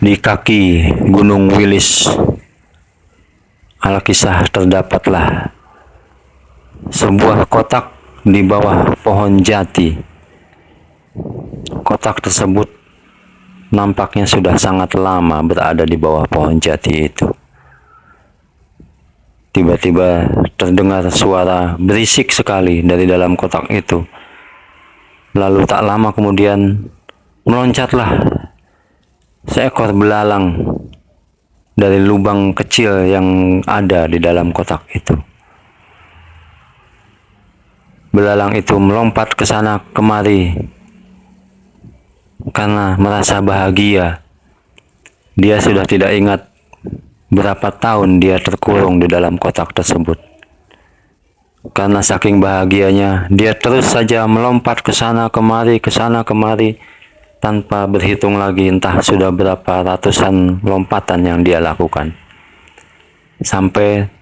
Di kaki Gunung Wilis Alkisah terdapatlah sebuah kotak di bawah pohon jati. Kotak tersebut nampaknya sudah sangat lama berada di bawah pohon jati itu. Tiba-tiba terdengar suara berisik sekali dari dalam kotak itu. Lalu tak lama kemudian meloncatlah seekor belalang dari lubang kecil yang ada di dalam kotak itu. Belalang itu melompat ke sana kemari karena merasa bahagia. Dia sudah tidak ingat berapa tahun dia terkurung di dalam kotak tersebut. Karena saking bahagianya, dia terus saja melompat ke sana kemari, tanpa berhitung lagi entah sudah berapa ratusan lompatan yang dia lakukan. Sampai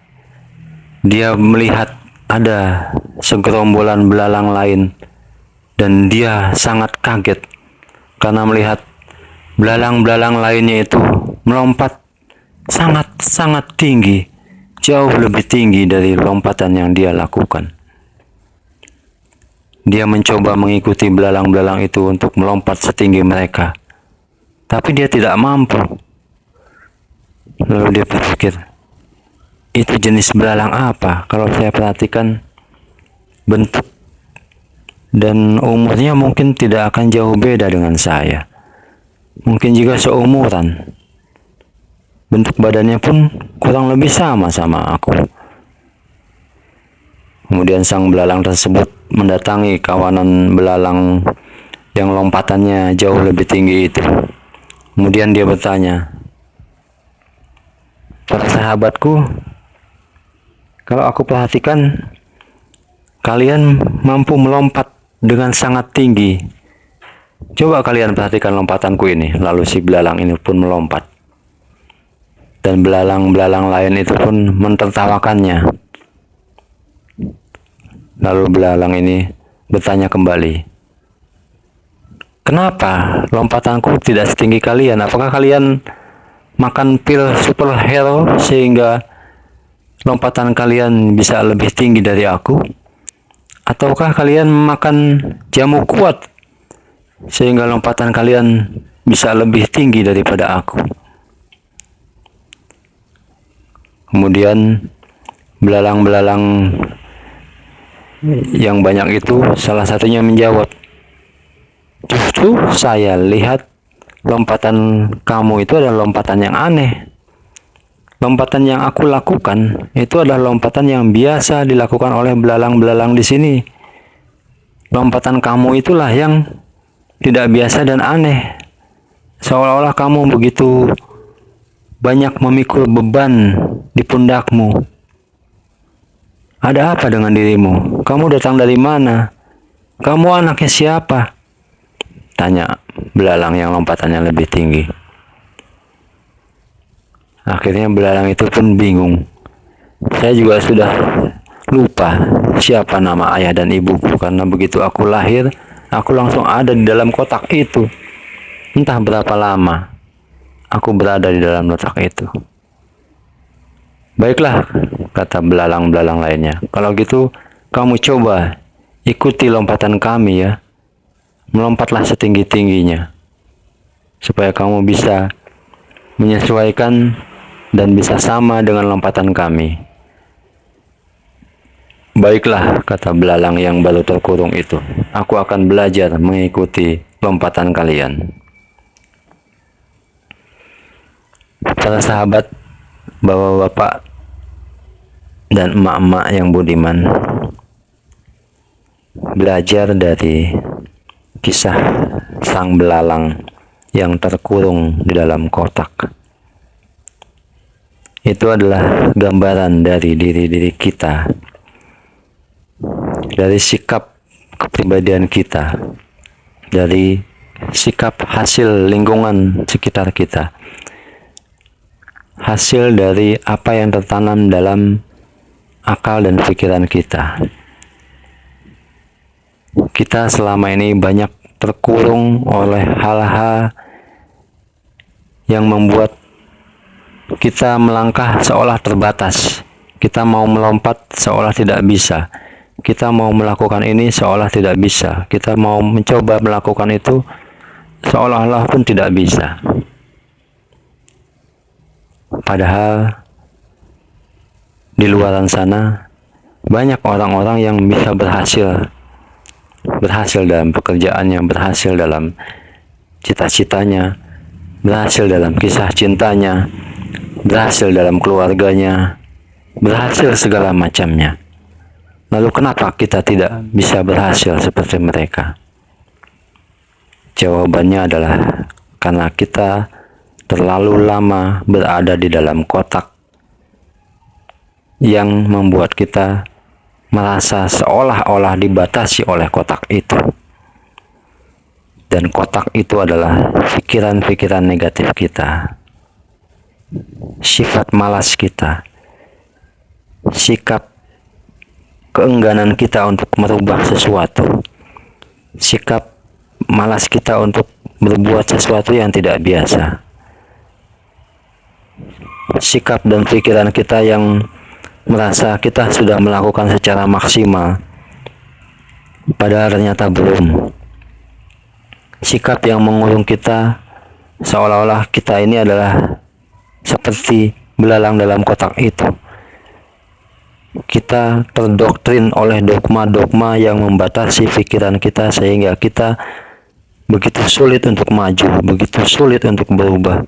dia melihat ada segerombolan belalang lain dan dia sangat kaget karena melihat belalang-belalang lainnya itu melompat sangat tinggi, jauh lebih tinggi dari lompatan yang dia lakukan. Dia mencoba mengikuti belalang-belalang itu untuk melompat setinggi mereka, tapi dia tidak mampu. Lalu dia berpikir, itu jenis belalang apa? Kalau saya perhatikan bentuk dan umurnya mungkin tidak akan jauh beda dengan saya. Mungkin juga seumuran. Bentuk badannya pun kurang lebih sama aku. Kemudian sang belalang tersebut mendatangi kawanan belalang yang lompatannya jauh lebih tinggi itu. Kemudian dia bertanya, para sahabatku, kalau aku perhatikan, kalian mampu melompat dengan sangat tinggi. Coba kalian perhatikan lompatanku ini. Lalu si belalang ini pun melompat. Dan belalang-belalang lain itu pun mentertawakannya. Lalu belalang ini bertanya kembali, kenapa lompatanku tidak setinggi kalian? Apakah kalian makan pil superhero sehingga lompatan kalian bisa lebih tinggi dari aku? Ataukah kalian makan jamu kuat sehingga lompatan kalian bisa lebih tinggi daripada aku? Kemudian belalang-belalang yang banyak itu salah satunya menjawab, justru saya lihat lompatan kamu itu adalah lompatan yang aneh. Lompatan yang aku lakukan itu adalah lompatan yang biasa dilakukan oleh belalang-belalang di sini. Lompatan kamu itulah yang tidak biasa dan aneh. Seolah-olah kamu begitu banyak memikul beban di pundakmu. Ada apa dengan dirimu? Kamu datang dari mana? Kamu anaknya siapa? Tanya belalang yang lompatannya lebih tinggi. Akhirnya belalang itu pun bingung. Saya juga sudah lupa siapa nama ayah dan ibuku, karena begitu aku lahir, aku langsung ada di dalam kotak itu. Entah berapa lama aku berada di dalam kotak itu. Baiklah, kata belalang-belalang lainnya. Kalau gitu, kamu coba ikuti lompatan kami ya. Melompatlah setinggi-tingginya. Supaya kamu bisa menyesuaikan dan bisa sama dengan lompatan kami. Baiklah, kata belalang yang baru terkurung itu. Aku akan belajar mengikuti lompatan kalian. Para sahabat, bapak-bapak, dan emak-emak yang budiman, belajar dari kisah sang belalang yang terkurung di dalam kotak. Itu adalah gambaran dari diri kita, dari sikap kepribadian kita, dari sikap hasil lingkungan sekitar kita, hasil dari apa yang tertanam dalam akal dan pikiran kita. Kita selama ini banyak terkurung oleh hal-hal yang membuat kita melangkah seolah terbatas. Kita mau melompat seolah tidak bisa. Kita mau melakukan ini seolah tidak bisa. Kita mau mencoba melakukan itu seolah-olah pun tidak bisa. Padahal di luaran sana banyak orang-orang yang bisa berhasil dalam pekerjaannya, berhasil dalam cita-citanya, berhasil dalam kisah cintanya, berhasil dalam keluarganya, berhasil segala macamnya. Lalu kenapa kita tidak bisa berhasil seperti mereka? Jawabannya adalah karena kita terlalu lama berada di dalam kotak yang membuat kita merasa seolah-olah dibatasi oleh kotak itu. Dan kotak itu adalah pikiran-pikiran negatif kita, sifat malas kita, sikap keengganan kita untuk merubah sesuatu, sikap malas kita untuk berbuat sesuatu yang tidak biasa, sikap dan pikiran kita yang merasa kita sudah melakukan secara maksimal, padahal ternyata belum. Sikap yang mengurung kita seolah-olah kita ini adalah seperti belalang dalam kotak itu. Kita terdoktrin oleh dogma-dogma yang membatasi pikiran kita sehingga kita begitu sulit untuk maju, begitu sulit untuk berubah.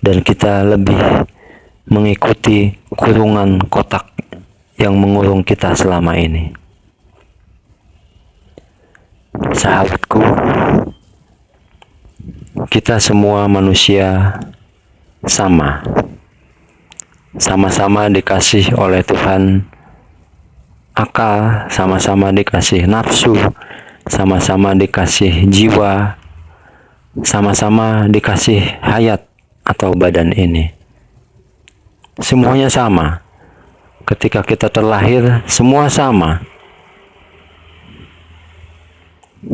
Dan kita lebih mengikuti kurungan kotak yang mengurung kita selama ini. Sahabatku, kita semua manusia sama-sama dikasih oleh Tuhan akal, sama-sama dikasih nafsu, sama-sama dikasih jiwa, sama-sama dikasih hayat atau badan ini. Semuanya sama. Ketika kita terlahir, semua sama.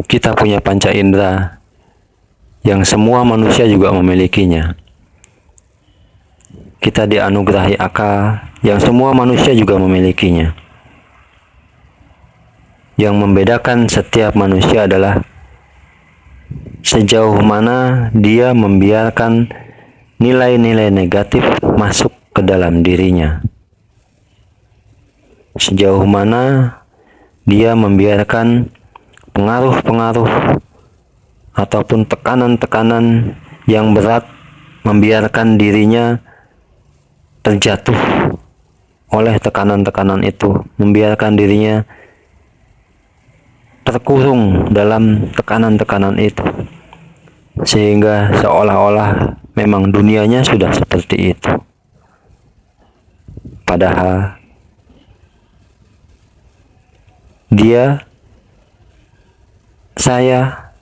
Kita punya panca indera yang semua manusia juga memilikinya. Kita dianugerahi akal yang semua manusia juga memilikinya. Yang membedakan setiap manusia adalah sejauh mana dia membiarkan nilai-nilai negatif masuk ke dalam dirinya. Sejauh mana dia membiarkan pengaruh-pengaruh ataupun tekanan-tekanan yang berat membiarkan dirinya terjatuh oleh tekanan-tekanan itu, membiarkan dirinya terkurung dalam tekanan-tekanan itu, sehingga seolah-olah memang dunianya sudah seperti itu. Padahal dia, saya,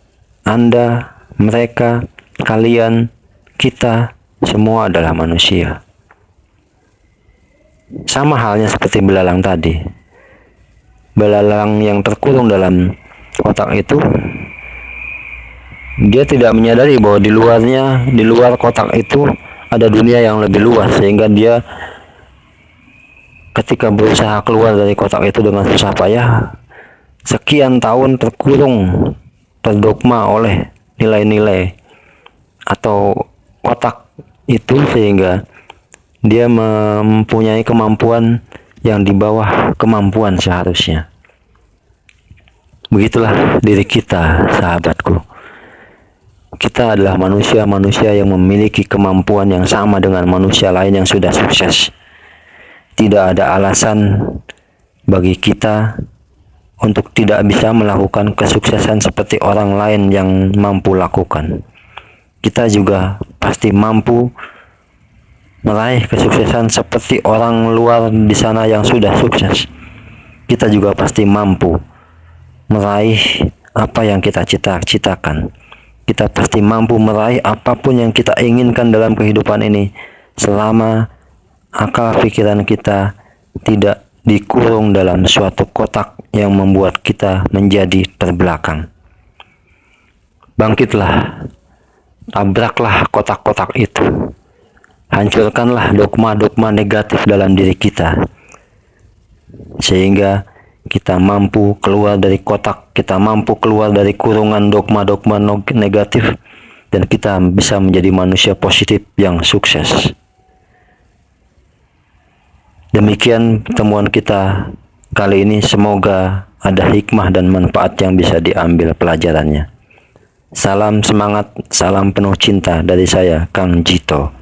Anda, mereka, kalian, kita semua adalah manusia. Sama halnya seperti belalang tadi. Belalang yang terkurung dalam kotak itu, dia tidak menyadari bahwa di luar kotak itu ada dunia yang lebih luas, sehingga dia ketika berusaha keluar dari kotak itu dengan susah payah, sekian tahun terkurung, terdogma oleh nilai-nilai atau kotak itu, sehingga dia mempunyai kemampuan yang di bawah kemampuan seharusnya. Begitulah diri kita, sahabatku. Kita adalah manusia-manusia yang memiliki kemampuan yang sama dengan manusia lain yang sudah sukses. Tidak ada alasan bagi kita untuk tidak bisa melakukan kesuksesan seperti orang lain yang mampu lakukan. Kita juga pasti mampu meraih kesuksesan seperti orang luar di sana yang sudah sukses. Kita juga pasti mampu meraih apa yang kita cita-citakan. Kita pasti mampu meraih apapun yang kita inginkan dalam kehidupan ini, selama akal pikiran kita tidak dikurung dalam suatu kotak yang membuat kita menjadi terbelakang. Bangkitlah, Tabraklah kotak-kotak itu. Hancurkanlah dogma-dogma negatif dalam diri kita. Sehingga kita mampu keluar dari kotak, kita mampu keluar dari kurungan dogma-dogma negatif, dan kita bisa menjadi manusia positif yang sukses. Demikian temuan kita kali ini, semoga ada hikmah dan manfaat yang bisa diambil pelajarannya. Salam semangat, salam penuh cinta dari saya, Kang Jito.